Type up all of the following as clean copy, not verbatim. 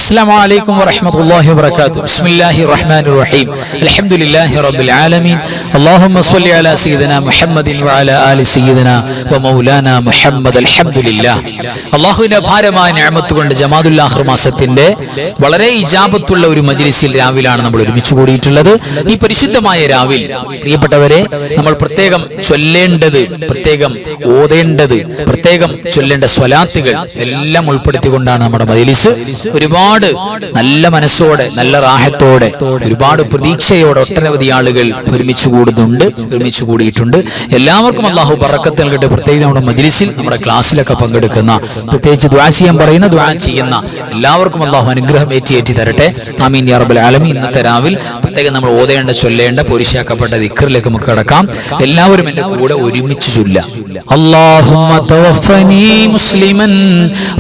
അസ്സലാമു അലൈക്കും വറഹ്മത്തുള്ളാഹി വബറകാതുഹു. ബിസ്മില്ലാഹിർ റഹ്മാനിർ റഹീം. അൽഹംദുലില്ലാഹി റബ്ബിൽ ആലമീൻ. അല്ലാഹുമ്മ സ്വല്ലി അലാ സയ്യിദിനാ മുഹമ്മദിൻ വഅലാ ആലി സയ്യിദിനാ വമൗലാനാ മുഹമ്മദ്. അൽഹംദുലില്ലാഹ്. അല്ലാഹുവിന്റെ അപാരമായ നിഅമത്ത് കൊണ്ട് ജമാദുൽ ആഖിർ മാസത്തിന്റെ വളരെ ഇജാബത്തുള്ള ഒരു മജ്ലിസിൽ രാവിലാണ് നമ്മൾ ഒരുമിച്ച് കൂടിയിട്ടുള്ളത്. ഈ പരിശുദ്ധമായ രാവിൽ പ്രിയപ്പെട്ടവരെ, നമ്മൾ പ്രത്യേകം ചൊല്ലേണ്ടത്, പ്രത്യേകം ഓതേണ്ടത്, പ്രത്യേകം ചൊല്ലേണ്ട സ്വലാത്തുകൾ എല്ലാം ഉൾപ്പെടുത്തിക്കൊണ്ടാണ് നമ്മുടെ മജ്ലിസ്. ഒരുപാട് നല്ല മനസ്സോടെ, നല്ല റാഹത്തോടെ, ഒരുപാട് പ്രതീക്ഷയോടെ ഒട്ടനവധി ആളുകൾ ഒരുമിച്ച് കൂടുന്നുണ്ട്, ഒരുമിച്ച് കൂടിയിട്ടുണ്ട്. എല്ലാവർക്കും അല്ലാഹു ബറക്കത്ത് നൽകട്ടെ. പ്രത്യേകിച്ച് നമ്മുടെ മജ്ലിസിൽ, നമ്മുടെ ക്ലാസ്സിലൊക്കെ പങ്കെടുക്കുന്ന, പ്രത്യേകിച്ച് ദുആ ചെയ്യാൻ പറയുന്ന, ദുആ ചെയ്യുന്ന എല്ലാവർക്കും അല്ലാഹു അനുഗ്രഹം ഏറ്റി തരട്ടെ. ആമീൻ യാ റബ്ബൽ ആലമീൻ. ഇന്നത്തെ രാവിൽ പ്രത്യേകം നമ്മൾ ഓതേണ്ട, ചൊല്ലേണ്ട, പോരിശാക്കപ്പെട്ട ദിക്റിലേക്ക് നമുക്ക് കടക്കാം. എല്ലാവരും എന്റെ കൂടെ ഒരുമിച്ച് ചൊല്ലാം. അല്ലാഹുമ്മ തവഫനി മുസ്ലിമൻ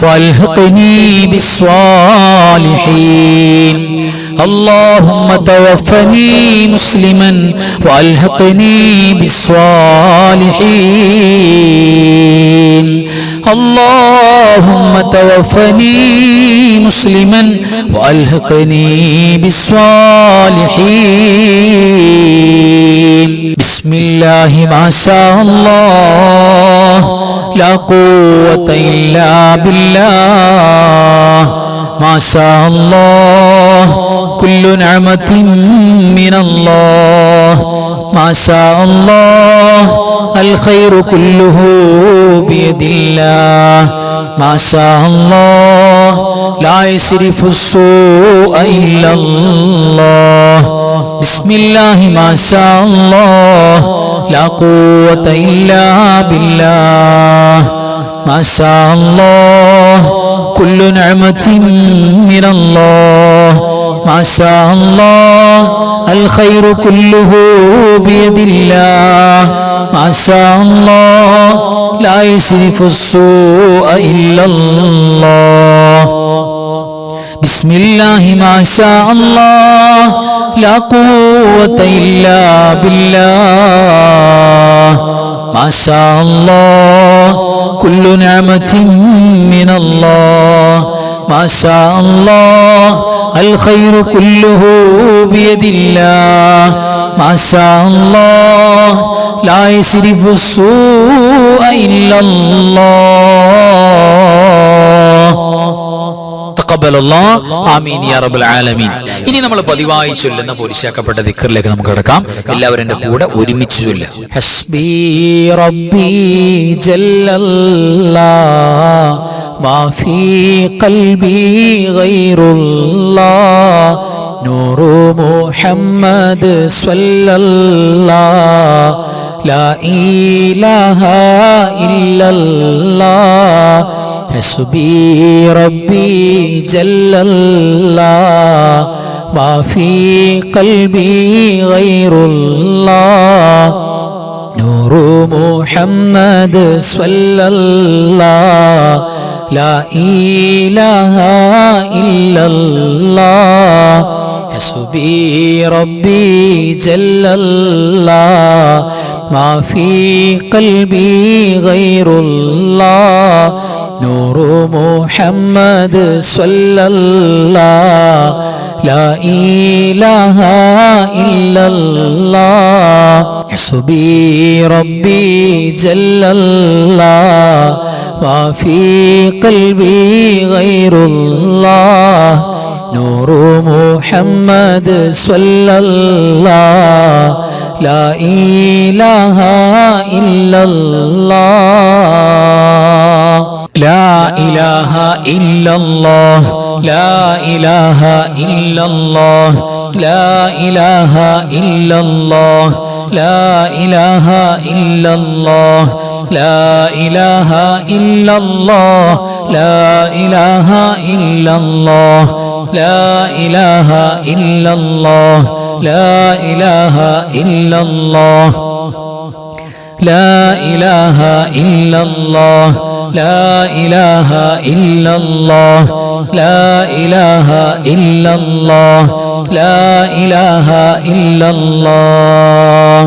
വൽഹിഖ്നി ബിസ്സാലിഹീൻ. اللهم توفني مسلما والحقني بالصالحين. اللهم توفني مسلما والحقني بالصالحين. بسم الله ما شاء الله لا قوة إلا بالله. ما شاء الله كل نعمة من الله. ما شاء الله الخير كله بيد الله. ما شاء الله لا يصرف السوء إلا الله. بسم الله ما شاء الله لا قوة إلا بالله. ما شاء الله كل نعمة من الله. ما شاء الله الخير كله بيد الله. ما شاء الله لا يصرف السوء إلا الله. بسم الله ما شاء الله لا قوة إلا بالله. ما شاء الله كل نعمة من الله. ما شاء الله الخير كله بيد الله. ما شاء الله لا يصرف السوء إلا الله. ആമീൻ യാ റബ്ബൽ ആലമീൻ. ഇനി നമ്മൾ പതിവായി ചൊല്ലുന്ന പോരിശാക്കപ്പെട്ട ദിക്റിലേക്ക് നമുക്ക് കടക്കാം. എല്ലാവരും എൻ്റെ കൂടെ ഒരുമിച്ച് ചൊല്ലാം. ഹസ്ബി റബ്ബി ജല്ലല്ലാഹ് മാ ഫീ ഖൽബി ഗൈറുല്ലാഹ് നൂറു മുഹമ്മദ് സ്വല്ലല്ലാഹ് ലാ ഇലാഹ ഇല്ലല്ലാഹ്. حسبي ربي جل الله ما في قلبي غير الله نور محمد صلى الله لا إله إلا الله. حسبي ربي جل الله ما في قلبي غير الله نور محمد صلى الله لا إله إلا الله. حسبي ربي جل الله ما في قلبي غير الله نور محمد صلى الله لا إله إلا الله. لا إله إلا الله. لا إله إلا الله. لا إله إلا الله. لا إله إلا الله. لا إله إلا الله. لا إله إلا الله. لا إله إلا الله. لا إله إلا الله. لا إله إلا الله. لا إله إلا الله. لا إله إلا الله. لا إله إلا الله.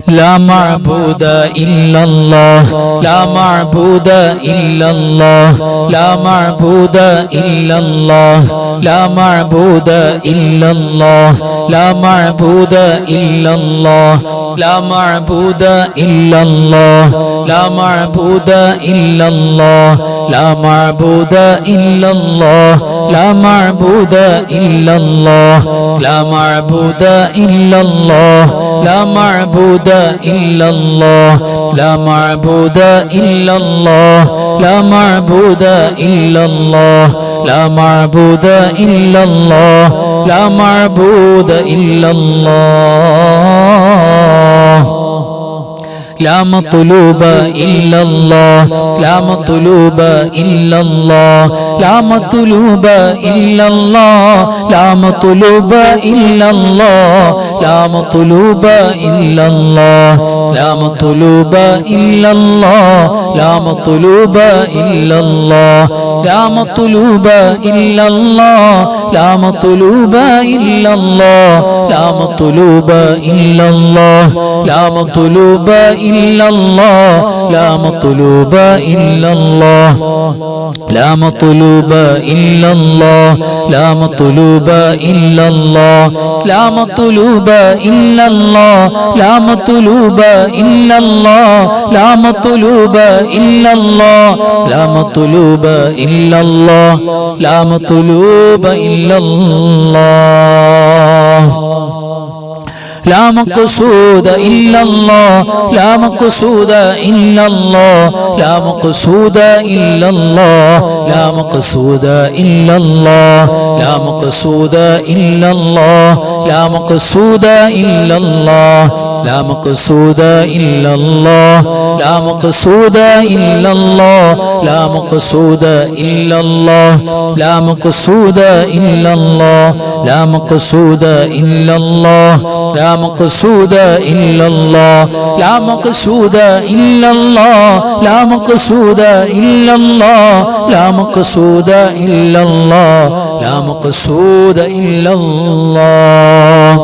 لا معبود إلا الله لا معبود إلا الله لا معبود إلا الله لا معبود إلا الله لا معبود إلا الله لا معبود إلا الله لا معبود إلا الله لا معبود إلا الله لا معبود إلا الله لا معبود إلا الله لا معبود إلا الله لا معبود إلا الله لا معبود إلا الله لا معبود إلا الله لا معبود إلا الله لا مطلوب إلا الله لا مطلوب إلا الله لا مطلوب إلا الله لا مطلوب إلا الله لا مطلوب إلا الله لا مطلوب إلا الله لا مطلوب إلا الله لا مطلوب إلا الله لا مطلوب إلا الله لا مطلوب إلا الله لا مطلوب إلا الله لا مطلوب إلا الله لا مطلوب إلا الله لا مطلوب إلا الله لا مطلوب إلا الله لا مطلوب إلا الله لا مطلوب إلا الله لا مطلوب إلا الله لا مطلوب إلا الله لا مقصود إلا الله لا مقصود إلا الله لا مقصود إلا الله لا مقصود إلا الله لا مقصود إلا الله لا مقصود إلا الله لا مقصود إلا الله لا مقصود إلا الله لا مقصود إلا الله لا مقصود إلا الله لا مقصود إلا الله لا مقصود إلا الله لا مقصود إلا الله لا مقصود إلا الله لا مقصود إلا الله لا مقصود إلا الله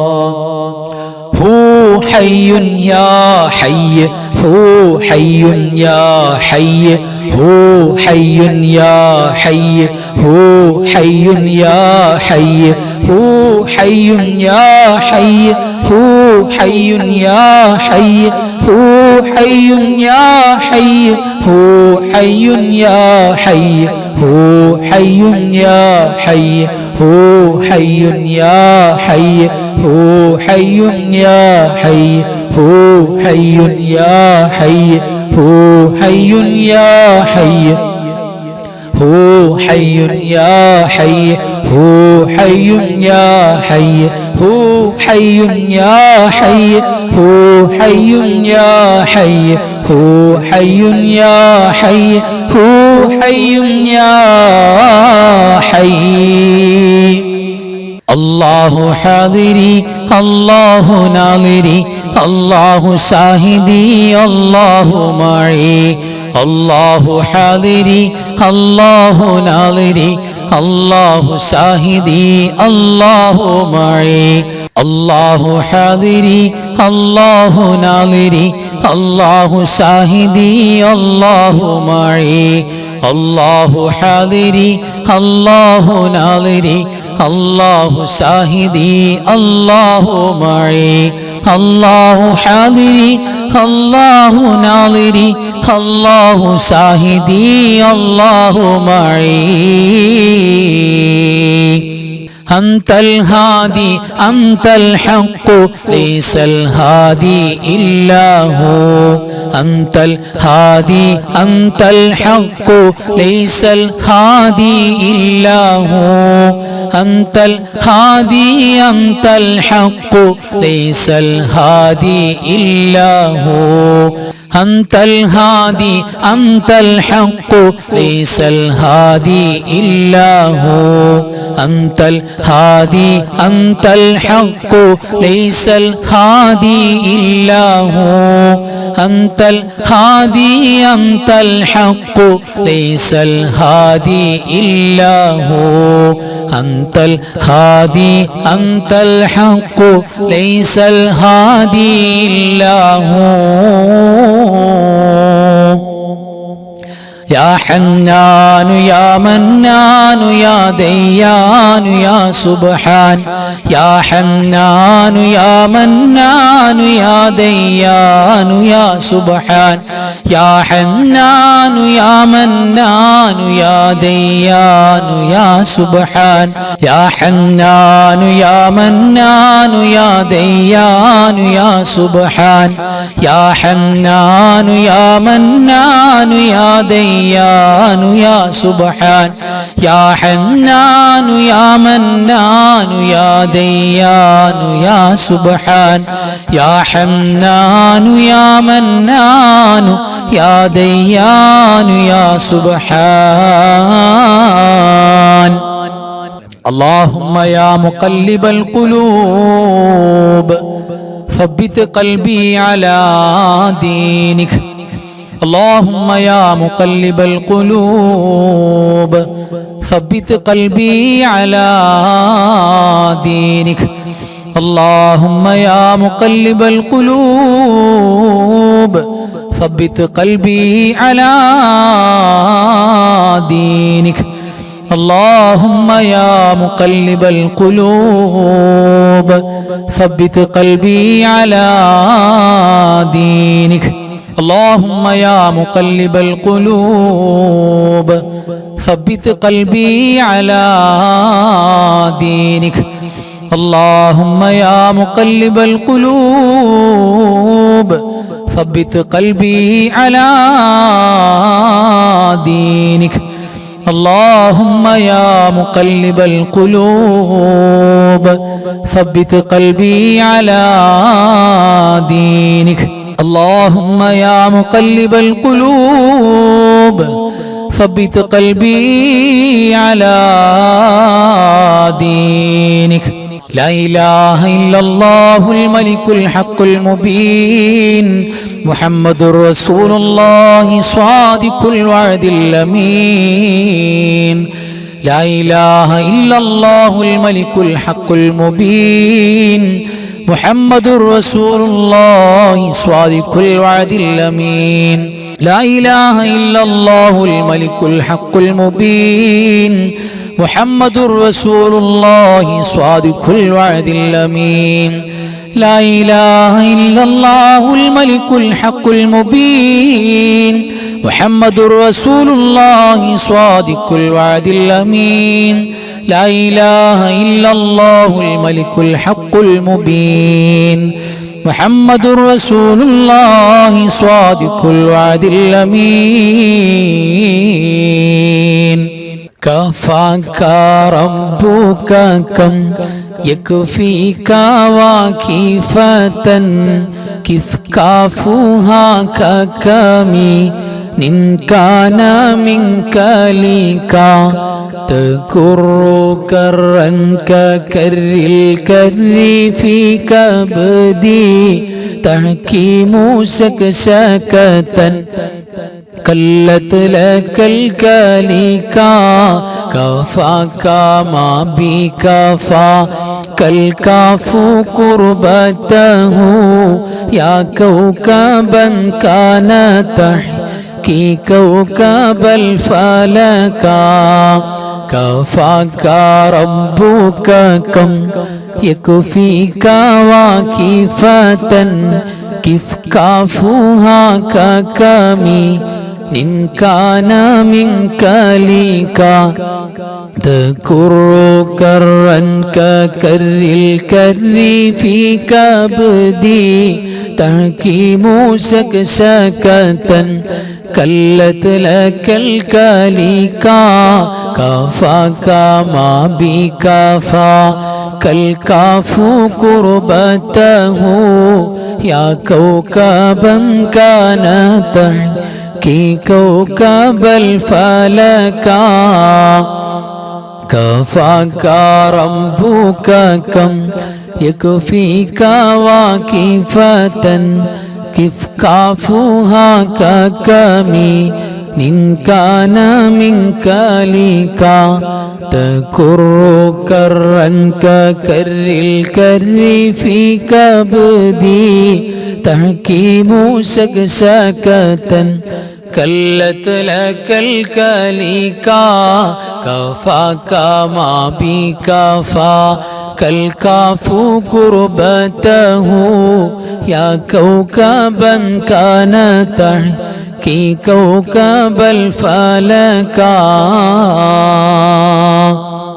هو حي يا حي هو حي يا حي هو حي يا حي هو حي يا حي هو حي يا حي هو حي يا حي هو حي يا حي هو حي يا حي هو حي يا حي هو حي يا حي هو حي يا حي هو حي يا حي هو حي يا حي هو حي يا حي هو حي يا حي هو حي يا حي هو حي يا حي هو حي يا حي هو حي يا حي الله حاضري الله ناظري الله شاهدي الله معي الله حاضري الله ناظري الله شاهدي الله معي الله حاضري الله ناظري الله شاهدي الله معي الله حاضري الله ناظري الله شاهدي الله معي الله حاضري الله ناظري الله شاهدي الله معي أنت الهادي أنت الحق ليس الهادي إلا هو أنت الهادي أنت الحق ليس الهادي إلا هو أنت الهادي أنت الحق ليس الهادي إلا هو أنت الهادي أنت الحق ليس الهادي إلا هو أنت الهادي أنت الحق ليس الهادي إلا هو أنت الهادي أنت الحق ليس الهادي إلا هو أنت الهادي أنت الحق ليس الهادي إلا هو يا حنان يا منان يا ديان يا سبحان يا حنان يا منان يا ديان يا سبحان يا حنان يا منان يا ديان يا سبحان يا حنان يا منان يا ديان يا سبحان يا حنان يا منان يا ديان يا سبحان يا حنان يا منان يا ديان يا سبحان يا حنان يا منان يا ديان يا سبحان اللهم يا مقلب القلوب ثبت قلبي على دينك اللهم يا مقلب القلوب ثبت قلبي على دينك اللهم يا مقلب القلوب ثبت قلبي على دينك اللهم يا مقلب القلوب ثبت قلبي على دينك اللهم يا مقلب القلوب ثبت قلبي على دينك اللهم يا مقلب القلوب ثبت قلبي على دينك اللهم يا مقلب القلوب ثبت قلبي على دينك اللهم يا مقلب القلوب ثبت قلبي على دينك لا إله إلا الله الملك الحق المبين محمد رسول الله صادق الوعد الأمين لا إله إلا الله الملك الحق المبين محمد رسول الله صادق الوعد الأمين لا إله إلا الله الملك الحق المبين محمد رسول الله صادق الوعد الأمين لا إله إلا الله الملك الحق المبين محمد رسول الله صادق الوعد الأمين لا إله إلا الله الملك الحق المبين محمد رسول الله صادق الوعد الأمين كفاك ربك كم يكفيك واكفة كيف كافوها ككمي إن كان منك لك تكر كرا ككر الكر في كبدي تحكيم سكسكة كلت لك الكليكا كفاك ما بكفى كالكاف قربته يا كوكبا كان تحكي كوكب الفلكا كفاك ربك كم يكفيك واكفة كيف كافوها ككمي إن كان منك لك تكر كرا ككر الكر في كبدي تحكيم سكسكة كلت لك الكليكا كفاك ما بكفى كالكاف قربته يا كوكبا كان تحكي كوكب الفلكا كفاك ربك كم يكفيك واكفة كيف كافوها ككمي إن كان منك لك تكر كرا ككر الكر في كبدي تحكيم سكسكة كلت لك الكليكا كفاك ما بكفا كالكاف كربته يا كوكبا كان تحكي كوكب الفلكا.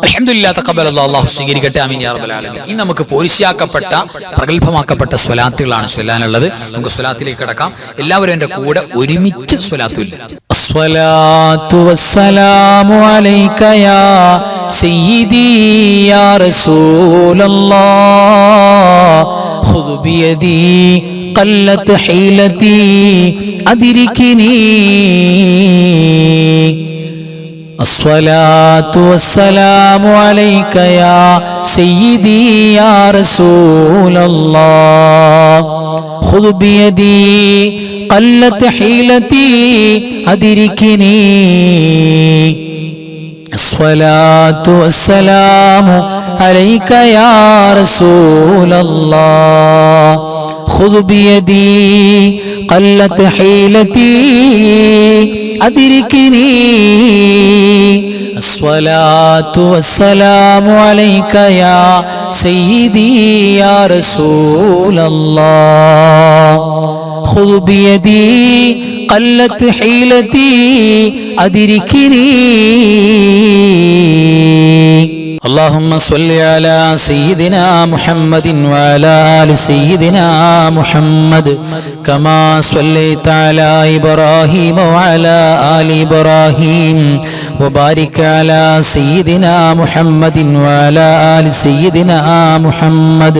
അൽഹംദുലില്ലാഹ് തഖബ്ബലല്ലാഹു അല്ലാഹു സ്വീകരിക്കട്ടെ. ആമീൻ യാ റബ്ബൽ ആലമീൻ. ഇനി നമുക്ക് പോരിശാക്കപ്പെട്ട പ്രഗൽഭമാക്കപ്പെട്ട സ്വലാത്തുകളാണ് ചൊല്ലാനുള്ളത്. നമുക്ക് സ്വലാത്തിലേക്ക് കടക്കാം. എല്ലാവരും എൻ്റെ കൂടെ ഒരുമിച്ച് സ്വലാത്തു ചൊല്ലുക. അസ്സലാത്തു വസ്സലാമു അലൈക യാ സയ്യിദി യാ റസൂലല്ലാഹ് ഖുദ് ബിയദി ഖല്ലത് ഹീലതി അദ്രികിനി. الصلاة والسلام عليك يا سيدي يا رسول الله خذ بيدي قلت حيلتي أدركني. الصلاة والسلام عليك يا رسول الله خذ بيدي قلت حيلتي أدركني. الصلاة والسلام عليك يا سيدي يا رسول الله خذ بيدي قلت حيلتي أدركني. اللهم صل على سيدنا محمد وعلى آل سيدنا محمد كما صليت على إبراهيم وعلى آل إبراهيم وبارك على سيدنا محمد وعلى آل سيدنا محمد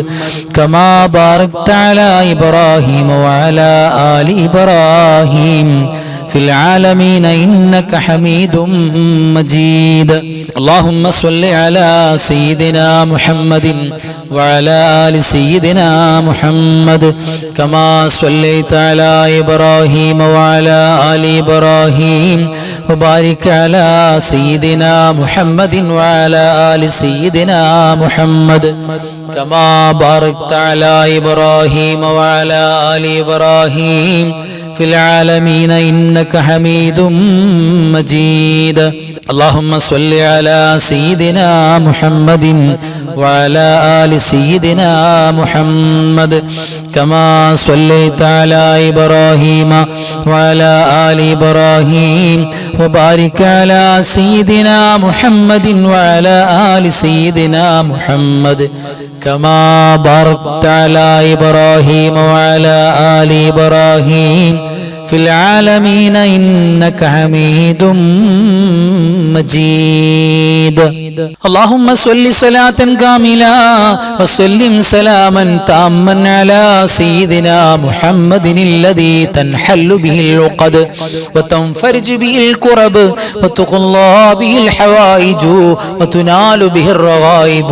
كما باركت على إبراهيم وعلى آل إبراهيم في العالمين إنك حميد مجيد. اللهم صل على سيدنا محمد وعلى آل سيدنا محمد كما صليت على إبراهيم وعلى آل إبراهيم وبارك على سيدنا محمد وعلى آل سيدنا محمد كما باركت على إبراهيم وعلى آل إبراهيم في العالمين إنك حميد مجيد. اللهم صل على سيدنا محمد وعلى آل سيدنا محمد كما صليت على إبراهيم وعلى آل إبراهيم وبارك على سيدنا محمد وعلى آل سيدنا محمد كما باركت على إبراهيم وعلى آل إبراهيم في العالمين إنك حميد مجيد. اللهم صل صلاة كاملة وسلم سلاما تاما على سيدنا محمد الذي تنحل به العقد وتنفرج به الكرب وتقضى به الحوائج وتنال به الرغائب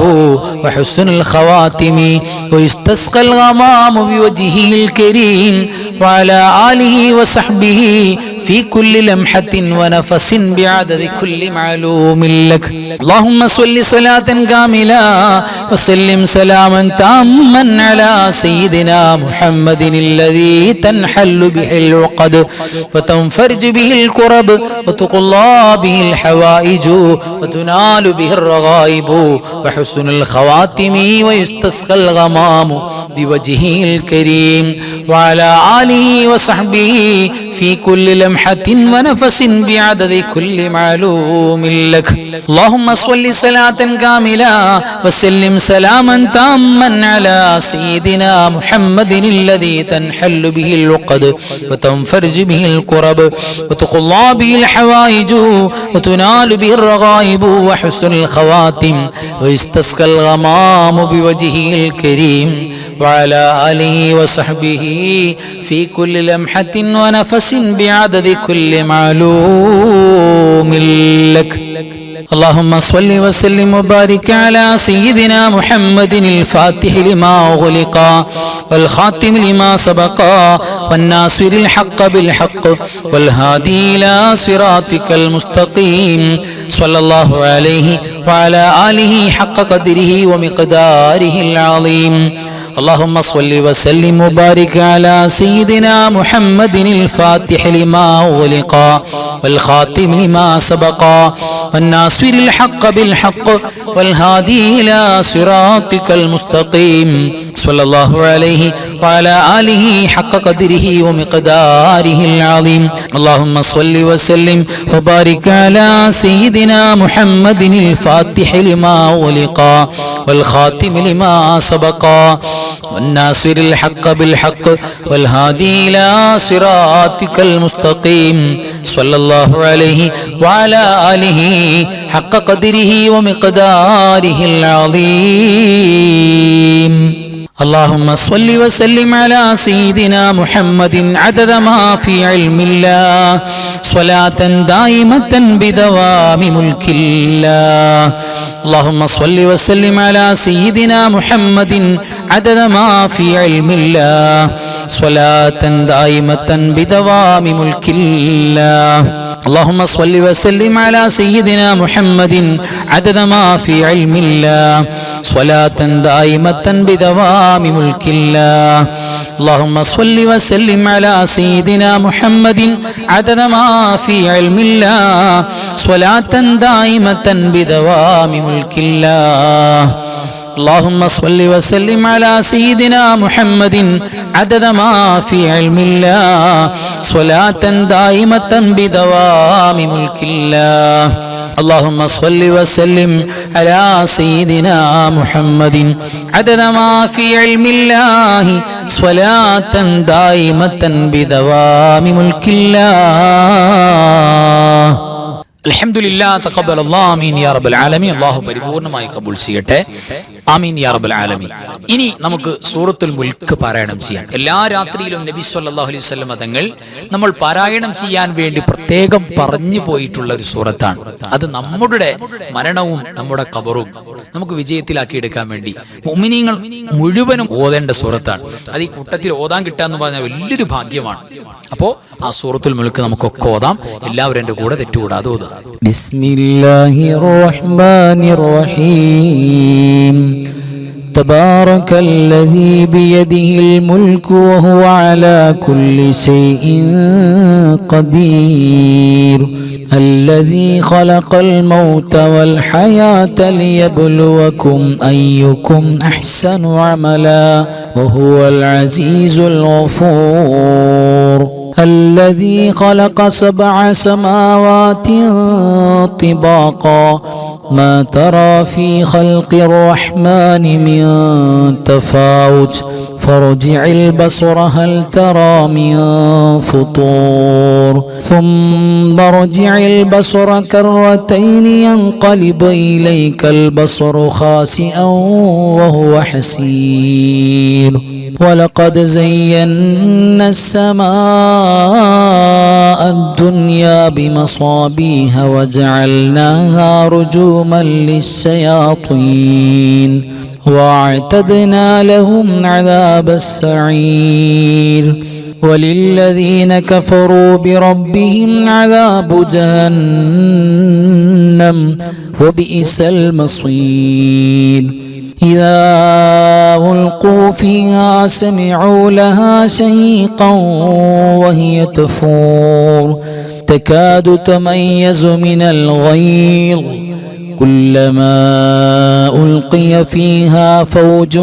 وحسن الخواتم ويستسقى الغمام بوجهه الكريم وعلى آله وصحبه في كل لمحة ونفس بعدد كل معلوم لك. اللهم صل صلاة كاملة وسلم سلاما تاما على سيدنا محمد الذي تنحل به العقد وتنفرج به الكرب وتقضى به الحوائج وتنال به الرغائب وحسن الخواتم ويستسقى الغمام بوجهه الكريم وعلى آله وصحبه في كل لمحة ونفس بعدد كل معلوم لك. اللهم صل صلاة كاملة وسلم سلاما تاما على سيدنا محمد الذي تنحل به العقد وتنفرج به الكرب وتقضى به الحوائج وتنال به الرغائب وحسن الخواتم ويستسقى الغمام بوجهه الكريم وعلى آله وصحبه في كل لمحة ونفس بعدد كل معلوم لك. اللهم صل وسلم وبارك على سيدنا محمد الفاتح لما أغلق والخاتم لما سبق والناصر الحق بالحق والهادي إلى صراطك المستقيم صلى الله عليه وعلى آله حق قدره ومقداره العظيم. اللهم صل وسلم وبارك على سيدنا محمد الفاتح لما أغلق والخاتم لما سبق والناصر الحق بالحق والهادي إلى صراطك المستقيم صلى الله عليه وعلى آله حق قدره ومقداره العظيم. اللهم صل وسلم وبارك على سيدنا محمد الفاتح لما أغلق والخاتم لما سبق والناصر الحق بالحق والهادي إلى صراطك المستقيم صلى الله عليه وعلى آله حق قدره ومقداره العظيم. اللهم صل وسلم على سيدنا محمد عدد ما في علم الله صلاة دائمة بدوام ملك الله. اللهم صل وسلم على سيدنا محمد عدد ما في علم الله صلاة دائمة بدوام ملك الله. اللهم صل وسلم على سيدنا محمد عدد ما في علم الله صلاة دائمة بدوام ملك الله. اللهم صل وسلم على سيدنا محمد عدد ما في علم الله صلاة دائمة بدوام ملك الله. اللهم صل وسلم على سيدنا محمد عدد ما في علم الله صلاة دائمة بدوام ملك الله. اللهم صل وسلم على سيدنا محمد عدد ما في علم الله صلاة دائمة بدوام ملك الله. അൽഹംദുലില്ലാഹ് തഖബ്ബലല്ലാഹു ആമീൻ യാ റബ്ബൽ ആലമീൻ. അല്ലാഹു പരിപൂർണമായി കബൂൽ ചെയ്യട്ടെ. ആമീൻ യാ റബ്ബൽ ആലമീൻ. ഇനി നമുക്ക് സൂറത്തുൽ മുൽക്ക് പാരായണം ചെയ്യാം. എല്ലാ രാത്രിയിലും നബി സല്ലല്ലാഹു അലൈഹി വസല്ലം തങ്ങൾ നമ്മൾ പാരായണം ചെയ്യാൻ വേണ്ടി പ്രത്യേകം പറഞ്ഞു പോയിട്ടുള്ള ഒരു സൂറത്താണ്. അത് നമ്മുടെ മരണവും നമ്മുടെ ഖബറും നമുക്ക് വിജയത്തിലാക്കി എടുക്കാൻ വേണ്ടി മുഅ്മിനീങ്ങൾ മുഴുവനും ഓതേണ്ട സൂറത്താണ്. അത് ഈ കൂട്ടത്തിൽ ഓതാൻ കിട്ടുക എന്ന് പറഞ്ഞാൽ വലിയൊരു ഭാഗ്യമാണ്. അപ്പോൾ ആ സൂറത്തുൽ മുൽക്ക് നമുക്കൊക്കെ ഓതാം. എല്ലാവരും എൻ്റെ കൂടെ തെറ്റുകൂടാതെ ഓതുക. ബിസ്മില്ലാഹിർ റഹ്മാനിർ റഹീം. تبارك الذي بيده الملك وهو على كل شيء قدير الذي خلق الموت والحياة ليبلوكم أيكم أحسن عملا وهو العزيز الغفور الذي خلق 7 سماوات طباقا ما ترى في خلق الرحمن من تفاوت فارجع البصر هل ترى من فطور ثم ارجع البصر كرتين ينقلب إليك البصر خاسئا وهو حسير ولقد زينا السماء الدنيا بمصابيح وجعلناها رجوما للشياطين واعتدنا لهم عذاب السعير وللذين كفروا بربهم عذاب جهنم وبئس المصير إذا ألقوا فيها سمعوا لها شهيقا وهي تفور تكاد تميز من الغيظ كلما ألقي فيها فوج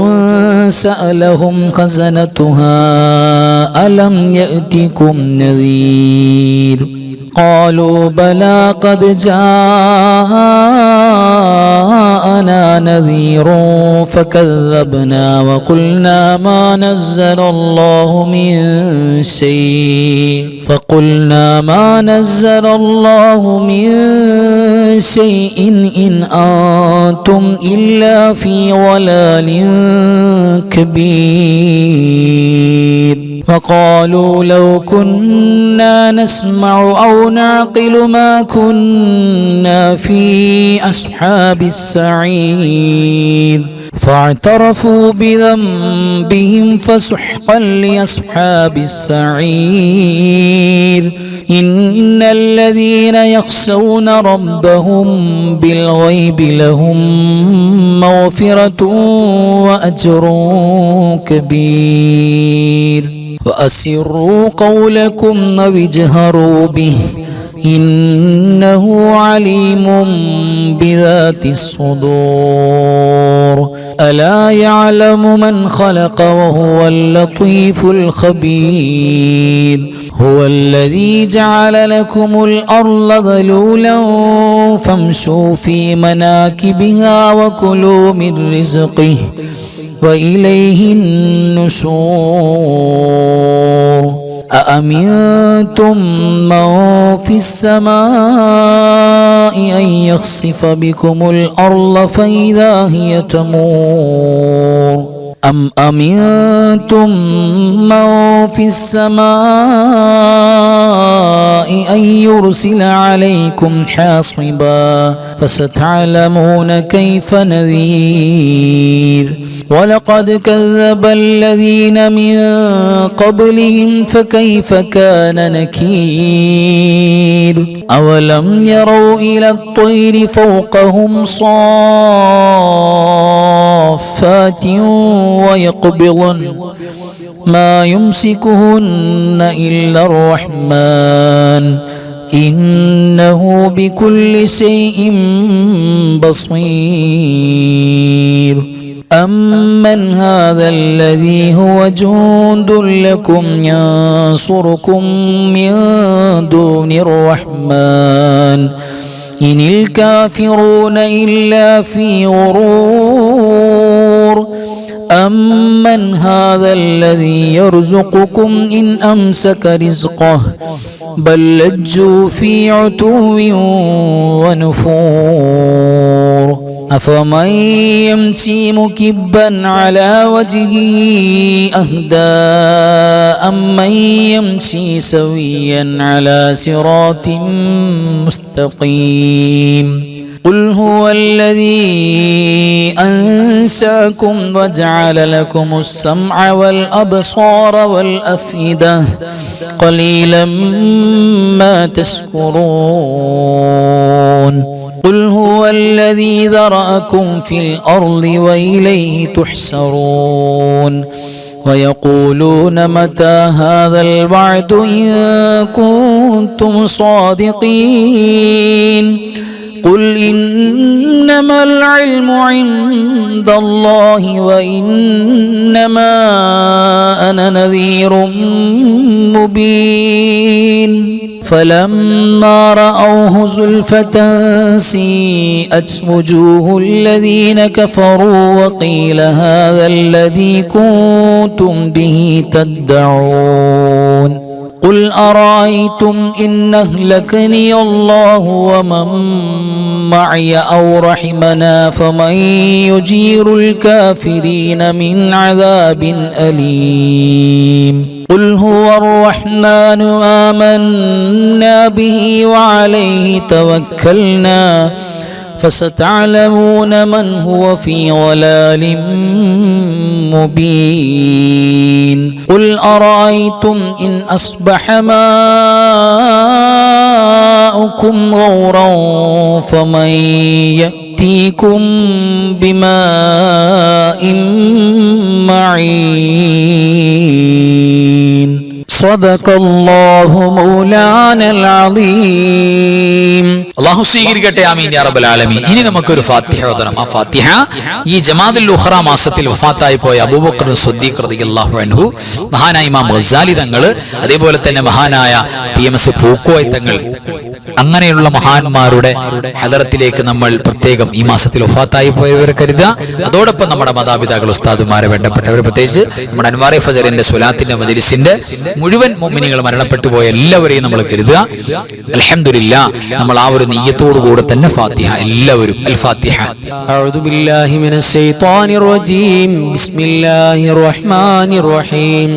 سألهم خزنتها ألم يأتكم نذير قالوا بلى قد جاءنا نذير فكذبنا وقلنا ما نزل الله من شيء إن أنتم إلا في ضلال كبير وقالوا لو كنا نسمع أو نعقل ما كنا في أصحاب السعير فاعترفوا بذنبهم فسحقا لأصحاب السعير إن الذين يخشون ربهم بالغيب لهم مغفرة وأجر كبير وأسروا قولكم أو اجهروا به إنه عليم بذات الصدور ألا يعلم من خلق وهو اللطيف الخبير هو الذي جعل لكم الأرض ذلولا فامشوا في مناكبها وكلوا من رزقه وإليه النشور أأمنتم من في السماء أن يخسف بكم الأرض فإذا هي تمور أم أمنتم من في السماء أن يرسل عليكم حاصبا فستعلمون كيف نذير ولقد كذب الذين من قبلهم فكيف كان نكير أولم يروا إلى الطير فوقهم صافات ويقبضن ما يمسكهن إلا الرحمن إنه بكل شيء بصير أمن هذا الذي هو جند لكم ينصركم من دون الرحمن إن الكافرون إلا في غرور أمن هذا الذي يرزقكم إن أمسك رزقه بل لجوا في عتو ونفور أفمن يمشي مكبا على وجهه أهدى أمن يمشي سويا على صراط مستقيم قل هو الذي أنشأكم وجعل لكم السمع والأبصار والأفئدة قليلا ما تشكرون قل هو الذي ذرأكم في الأرض وإليه تحشرون ويقولون متى هذا الوعد إن كنتم صادقين قل إنما العلم عند الله وإنما أنا نذير مبين فلما رأوه زلفة سيئت وجوه الذين كفروا وقيل هذا الذي كنتم به تدعون قل أرأيتم إن أهلكني الله ومن معي أو رحمنا فمن يجير الكافرين من عذاب أليم قل هو الرحمن آمنا به وعليه توكلنا فستعلمون من هو في ضلال مبين قل أرأيتم إن أصبح ماؤكم غورا فمن يأتيكم بماء معين صدق الله مولانا العظيم അല്ലാഹു സ്വീകരിക്കട്ടെ ആമീൻ യാ റബ്ബൽ ആലമീൻ. ഇനി നമുക്കൊരു ഫാത്തിഹ ഓതണം. ആ ഫാത്തിഹ ഈ ജമാദുൽ ഉഖ്റ മാസത്തിൽ വഫാത്തായി പോയ അബൂബക്കർ സിദ്ദീഖ് റളിയല്ലാഹു അൻഹു, മഹാനായ ഇമാം ഗസാലി തങ്ങൾ, അതേപോലെ തന്നെ മഹാനായ PMS പൂക്കോയ തങ്ങൾ, അങ്ങനെയുള്ള മഹാന്മാരുടെ ഹദറത്തിലേക്ക് നമ്മൾ പ്രത്യേകം ഈ മാസത്തിൽ വഫാത്തായി പോയവരെ കരുതുക. അതോടൊപ്പം നമ്മുടെ മാതാപിതാക്കൾ, ഉസ്താദുമാരെ, വേണ്ടപ്പെട്ടവരെ, പ്രത്യേകിച്ച് നമ്മുടെ അൻവാറെ ഫജറിന്റെ സ്വലാത്തിന്റെ മജ്ലിസിന്റെ മുഴുവൻ മുഅ്മിനീങ്ങൾ മരണപ്പെട്ടു പോയ എല്ലാവരെയും നമ്മൾ കരുതുക. അൽഹംദുലില്ലാഹ്, നമ്മൾ ആ ഒരു നിയ്യത്തോടു കൂടെ തന്നെ ഫാത്തിഹ എല്ലാവരും അൽ ഫാത്തിഹ. അഊദു ബില്ലാഹി മിനശ് ശൈത്വാനിർ റജീം. ബിസ്മില്ലാഹിർ റഹ്മാനിർ റഹീം.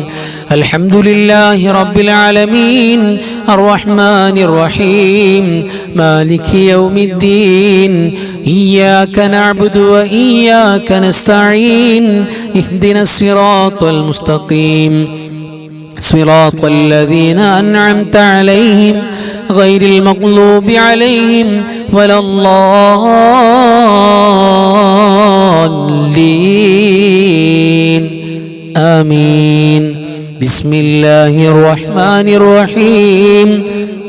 الحمد لله رب العالمين الرحمن الرحيم مالك يوم الدين إياك نعبد وإياك نستعين اهدنا الصراط المستقيم صراط الذين أنعمت عليهم غير المغضوب عليهم ولا الضالين آمين بسم الله الرحمن الرحيم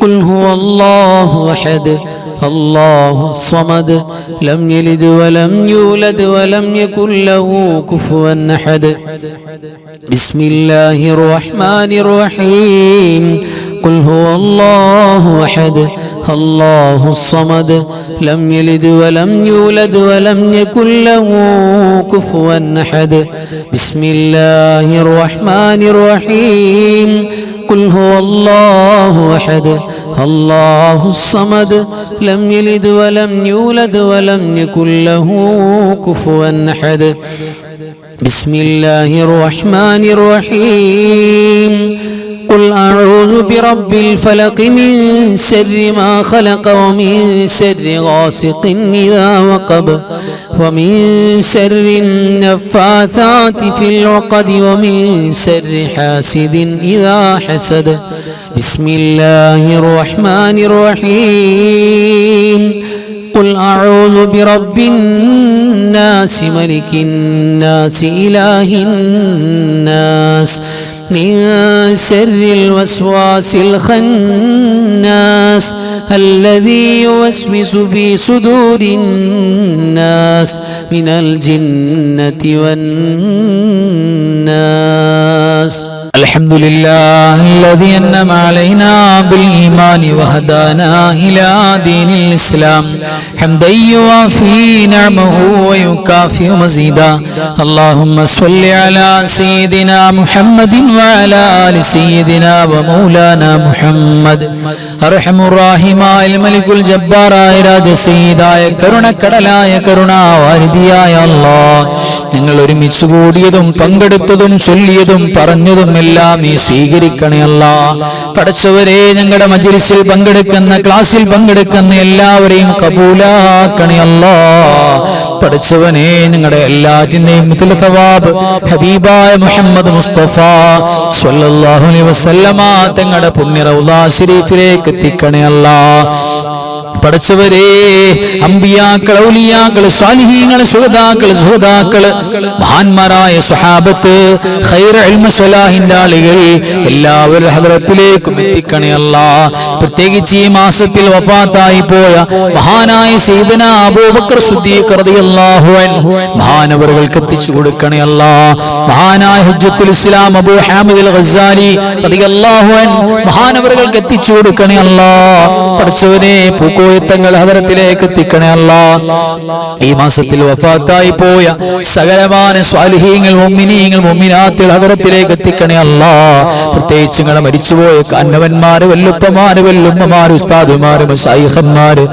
قل هو الله أحد الله الصمد لم يلد ولم يولد ولم يكن له كفوا أحد بسم الله الرحمن الرحيم قل هو الله أحد الله الصمد لم يلد ولم يولد ولم يكن له كفوا أحد بسم الله الرحمن الرحيم قل هو الله أحد الله الصمد لم يلد ولم يولد ولم يكن له كفوا أحد بسم الله الرحمن الرحيم قل أعوذ برب الفلق من شر ما خلق ومن شر غاسق إذا وقب ومن شر النفاثات في العقد ومن شر حاسد إذا حسد بسم الله الرحمن الرحيم قل أعوذ برب الناس ملك الناس إله الناس من شر الوسواس الخناس الذي يوسوس في صدور الناس من الجنة والناس الحمد لله الذي أنعم علينا بالإيمان وهدانا إلى دين الإسلام حمدا يوافي نعمه ويكافئ مزيدا اللهم صل على سيدنا محمد وعلى آل سيدنا ومولانا محمد أرحم الراحمين الملك الجبار إراد سيداയ കരുണക്കടലായ കരുണാവാരിധിയായ അല്ലാഹ് ഞങ്ങൾ ഒരുമിച്ച് കൂടിയതും പങ്കെടുത്തതും ചൊല്ലിയതും പറഞ്ഞതും എല്ലാം നീ സ്വീകരിക്കണേ അല്ലാഹ്. പടച്ചവരെ, ഞങ്ങളുടെ മജ്‌ലിസിൽ പങ്കെടുക്കുന്ന, ക്ലാസ്സിൽ പങ്കെടുക്കുന്ന എല്ലാവരെയും കബൂലാക്കണേ അല്ലാഹ്. പടച്ചവനെ, ഞങ്ങളുടെ എല്ലാറ്റിന്റെയും മിഥ്ല സവാബ് ഹബീബായ മുഹമ്മദ് മുസ്തഫ സ്വല്ലല്ലാഹു അലൈഹി വസല്ലമ തങ്ങളുടെ പുണ്യ റൗള ശരീഫിലേക്ക് എത്തിക്കണേ അല്ലാഹ്. പടച്ചവരെ, അമ്പിയാക്കൾ, ഔലിയാക്കൾ, സ്വാലിഹീങ്ങൾ, ശുഹദാക്കൾ, സുഹദാക്കൾ, മഹാന്മാരായ സ്വഹാബത്ത്, ഖൈർ ഇൽമ സ്വലാഹിന്റെ ആളുകൾ എല്ലാവരും ഹദ്റത്തിലേക്കും എത്തിക്കണേ അല്ലാഹ്. പ്രത്യേകിച്ച് ഈ മാസത്തിൽ വഫാത്തായി പോയ മഹാനായ സയ്യിദനാ അബൂബക്കർ സിദ്ദീഖ് റളിയല്ലാഹു അൻഹു മഹാനവറുകൾക്ക് എത്തിച്ചു കൊടുക്കണേ അല്ലാഹ്. മഹാനായ ഹുജ്ജത്തുൽ ഇസ്ലാം അബൂ ഹാമിദ് അൽ ഗസ്സാലി റളിയല്ലാഹു അൻഹു മഹാനവറുകൾക്ക് എത്തിച്ചു കൊടുക്കണേ അല്ലാഹ്. പടച്ചവനെ, പൂക്കോയത്തങ്ങൾ ഹദറത്തിലേക്ക് എത്തിക്കണേ അല്ലാഹ്. ഈ മാസത്തിൽ വഫാത്തായി പോയ സകലമാന സ്വാലിഹീങ്ങൾ, മുഅ്മിനീങ്ങൾ, മുഅ്മിനാത്തുകൾ ഹദറത്തിലേക്ക് എത്തിക്കണേ അല്ലാഹ്. പ്രത്യേകിച്ച് ഞങ്ങളെ മരിച്ചുപോയ കാരണവന്മാര്, വല്ലുപ്പമാര്, വല്ലുമ്മമാര്, ഉസ്താദുമാര്, മശായിഖന്മാര്,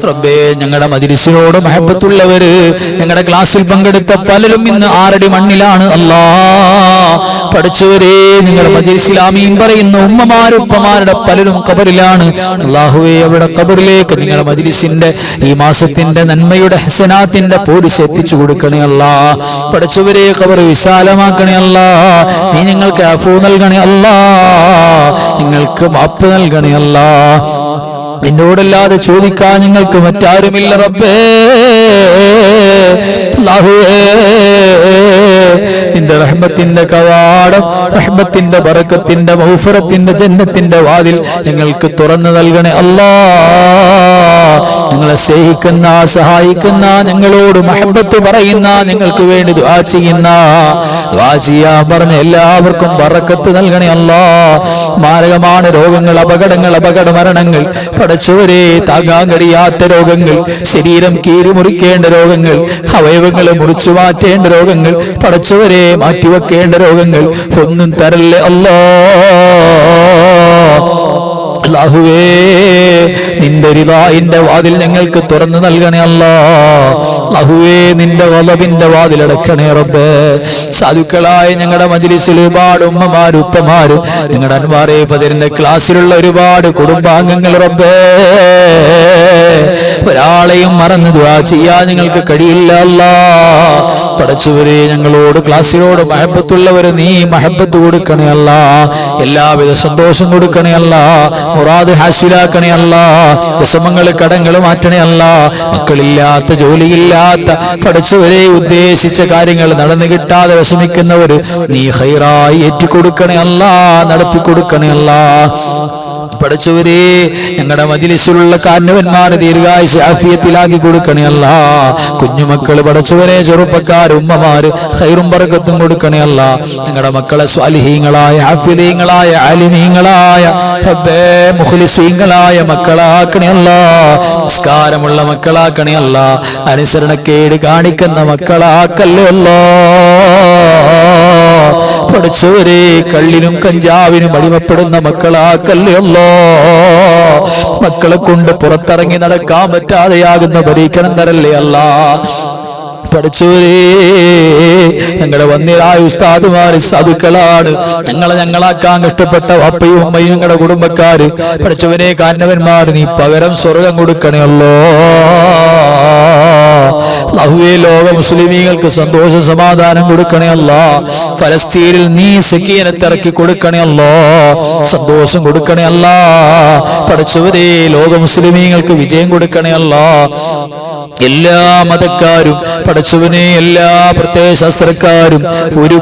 റബ്ബേ, ഞങ്ങളുടെ മജ്‌ലിസിനോട് മഹബത്തുള്ളവര്, ഞങ്ങളുടെ ക്ലാസ്സിൽ പങ്കെടുത്ത പലരും ഇന്ന് ആറടി മണ്ണിലാണ് അല്ലാഹ്. പഠിച്ചവരെ, നിങ്ങളുടെ മജ്‌ലിസിൽ ആമീൻ പറയുന്ന ഉമ്മമാര്, ഉപ്പമാരുടെ പലരും ഖബറിലാണ് അല്ലാഹുവേ. അവിടെ ഖബറിലേക്ക് നിങ്ങളുടെ മജ്‌ലിസിന്റെ ഈ മാസത്തിന്റെ നന്മയുടെ ഹസനാത്തിന്റെ പോരിശ് എത്തിച്ചു കൊടുക്കണേ അല്ലാഹ്. പഠിച്ചവരെ, ഖബർ വിശാലമാക്കണേ അല്ലാഹ്. നീ ഞങ്ങൾക്ക് അഫൂ നൽകണേ അല്ലാഹ്. നിങ്ങൾക്ക് മാപ്പ് നൽകണേ അല്ലാഹ്. നിന്നോടല്ലാതെ ചോദിക്കാൻ ഞങ്ങൾക്ക് മറ്റാരുമില്ല റബ്ബേ. അല്ലാഹുവേ, നിന്റെ റഹ്മത്തിന്റെ കവാടം, റഹ്മത്തിന്റെ ബറക്കത്തിന്റെ മഗ്ഫിറത്തിന്റെ ജന്നത്തിന്റെ വാതിൽ ഞങ്ങൾക്ക് തുറന്നു നൽകണേ അല്ലാഹ്. ഞങ്ങളെ സ്നേഹിക്കുന്ന, സഹായിക്കുന്ന, ഞങ്ങളോട് മഹബത്ത് പറയുന്ന, ഞങ്ങൾക്ക് വേണ്ടി ദുആ ചെയ്യുന്ന, ദുആ ചെയ്യാൻ പറഞ്ഞ എല്ലാവർക്കും ബറക്കത്ത് നൽകണേ അല്ലാഹ്. മാരകமான രോഗങ്ങൾ, അപകടങ്ങൾ, അപകട മരണങ്ങൾ, പടച്ചവരെ, താങ്ങാൻ കഴിയാത്ത രോഗങ്ങൾ, ശരീരം കീറി മുറിക്കേണ്ട രോഗങ്ങൾ, അവയവങ്ങൾ മുറിച്ചു മാറ്റേണ്ട രോഗങ്ങൾ, പടച്ചവരെ, മാറ്റിവെക്കേണ്ട രോഗങ്ങൾ ഒന്നും തരല്ലേ അല്ലാഹ്. അല്ലാഹുവേ നിന്റെ റിളായിന്റെ വാതിൽ ഞങ്ങൾക്ക് തുറന്നു നൽകണേ അല്ലാഹ്. അല്ലാഹുവേ നിന്റെ ഗളബിന്റെ വാതിൽ അടക്കണേ റബ്ബേ. സാധുക്കളായ ഞങ്ങളുടെ മജ്ലിസിൽ ഒരുപാട് ഉമ്മമാര് ഉപ്പമാര്, ഞങ്ങളുടെ അൻവാറെ ഫദറിന്റെ ക്ലാസ്സിലുള്ള ഒരുപാട് കുടുംബാംഗങ്ങൾ റബ്ബേ, ഒരാളെയും മറന്ന് ദുആ ചെയ്യാൻ ഞങ്ങൾക്ക് കഴിയില്ല അല്ലാഹ്. പടച്ചവരെ ഞങ്ങളോട് ക്ലാസ്സിനോട് മഹബത്തുള്ളവര് നീ മഹബത്ത് കൊടുക്കണേ അല്ലാഹ്. എല്ലാവിധ സന്തോഷം കൊടുക്കണേ അല്ലാഹ്. മുറാദ് ഹാസിലാക്കണേ അല്ലാഹ്. വിഷമങ്ങൾ കടങ്ങൾ മാറ്റണേ അല്ലാഹ്. മക്കളില്ലാത്ത ജോലിയില്ലാത്ത പടച്ചവരെ ഉദ്ദേശിച്ച കാര്യങ്ങൾ നടന്നു കിട്ടാതെ വിഷമിക്കുന്നവര് നീ ഖൈറായി ഏറ്റിക്കൊടുക്കണേ അല്ലാഹ്, നടത്തി കൊടുക്കണേ അല്ലാഹ്. പടച്ചവരെ ഞങ്ങളുടെ മജ്ലിസിലുള്ള കാരണവന്മാരെ ദീർഘായുസ്സ് ആഫിയത്തിലാക്കി കൊടുക്കണേ അല്ലാഹ്. കുഞ്ഞുമക്കള് പടച്ചവരെ ചെറുപ്പക്കാർ ഉമ്മമാര് ഖൈറും ബറക്കത്തും കൊടുക്കണേ അല്ലാഹ്. ഞങ്ങളുടെ മക്കളെ സ്വാലിഹീങ്ങളായ ഹാഫിളീങ്ങളായ ആലിമീങ്ങളായ റബ്ബേ മുഖ്ലിസീങ്ങളായ മക്കളാക്കണേ അല്ലാഹ്. നിസ്കാരമുള്ള മക്കളാക്കണേ അല്ലാഹ്. അനുസരണക്കേട് കാണിക്കുന്ന മക്കളാക്കല്ലേ അല്ലാഹ്. പഠിച്ചവരെ കള്ളിനും കഞ്ചാവിനും അടിമപ്പെടുന്ന മക്കളാക്കല്ലേ അല്ലാഹ്. മക്കളെ കൊണ്ട് പുറത്തിറങ്ങി നടക്കാൻ പറ്റാതെയാകുന്ന പരീക്ഷണം തരല്ലേ അല്ലാഹ്. പഠിച്ചവരേ ഞങ്ങളുടെ വന്നിരായ ഉസ്താദുമാര് സാധുക്കളാണ്. ഞങ്ങളാക്കാൻ കഷ്ടപ്പെട്ട വാപ്പയും ഉമ്മയും ഞങ്ങളുടെ കുടുംബക്കാര് പഠിച്ചവരെ കാരണവന്മാര് നീ പകരം സ്വർഗം കൊടുക്കണേ അല്ലാഹുവേ. ലോക മുസ്ലിമീങ്ങൾക്ക് സന്തോഷം സമാധാനം കൊടുക്കണേ അല്ലാഹ്. ഫലസ്തീനിൽ നീ സക്കീനത്ത് ഇറക്കി കൊടുക്കണേ അല്ലാഹ്. സന്തോഷം കൊടുക്കണേ അല്ലാഹ്. പഠിച്ചവരെ ലോക മുസ്ലിമീങ്ങൾക്ക് വിജയം കൊടുക്കണേ അല്ലാഹ്. എല്ലാ മതക്കാരും പഠിച്ചവനെ എല്ലാ പ്രത്യയശാസ്ത്രക്കാരും ഒരു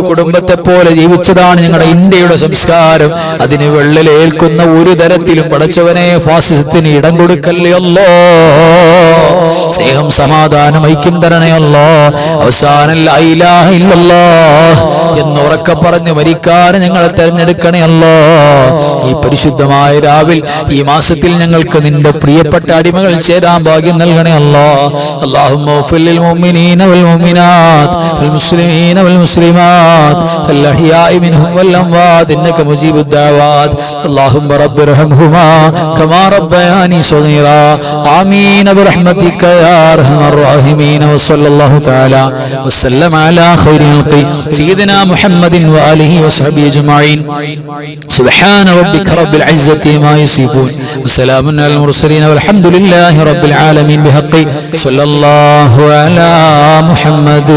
കുടുംബത്തെ പോലെ ജീവിച്ചതാണ് ഞങ്ങളുടെ ഇന്ത്യയുടെ സംസ്കാരം. അതിന് വെള്ളലേൽക്കുന്ന ഒരു തരത്തിലും പഠിച്ചവനെ ഫാസിസത്തിന് ഇടം കൊടുക്കല്ലേ അല്ലാഹ്. സ്നേഹം സമാധാനം ഐക്യം തരണേ അല്ലാഹ്. അവസാനം ലാ ഇലാഹ ഇല്ലല്ലാഹ് എന്ന് ഉറക്കെ പറഞ്ഞ് മരിക്കാൻ ഞങ്ങളെ തെരഞ്ഞെടുക്കണേ അല്ലാഹ്. ഈ പരിശുദ്ധമായ രാവിൽ ഈ മാസത്തിൽ ഞങ്ങൾക്ക് നിന്റെ പ്രിയപ്പെട്ട അടിമകൾ ചേരാൻ ഭാഗ്യം നൽകണേ അല്ലാഹ്. اللهم اغفر للمؤمنين والمؤمنات والمسلمين والمسلمات الأحياء منهم والأموات إنك مجيب الدعوات. اللهم رب ارحمهما كما ربياني صغيرا. آمين برحمتك يا أرحم الراحمين. وصلى الله تعالى وسلم على خير خلق سيدنا محمد وآله وصحبه أجمعين. سبحان ربك رب العزة ما يصفون وسلام على المرسلين والحمد لله رب العالمين. بحق صلى الله على محمد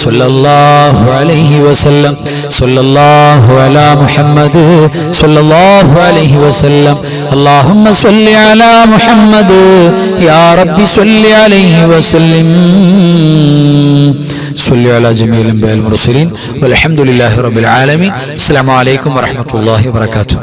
صلى الله عليه وسلم صلى الله على محمد صلى الله عليه وسلم. اللهم صل على محمد يا رب صل عليه وسلم. صل على جميع الأنبياء المرسلين والحمد لله رب العالمين. السلام عليكم ورحمة الله وبركاته.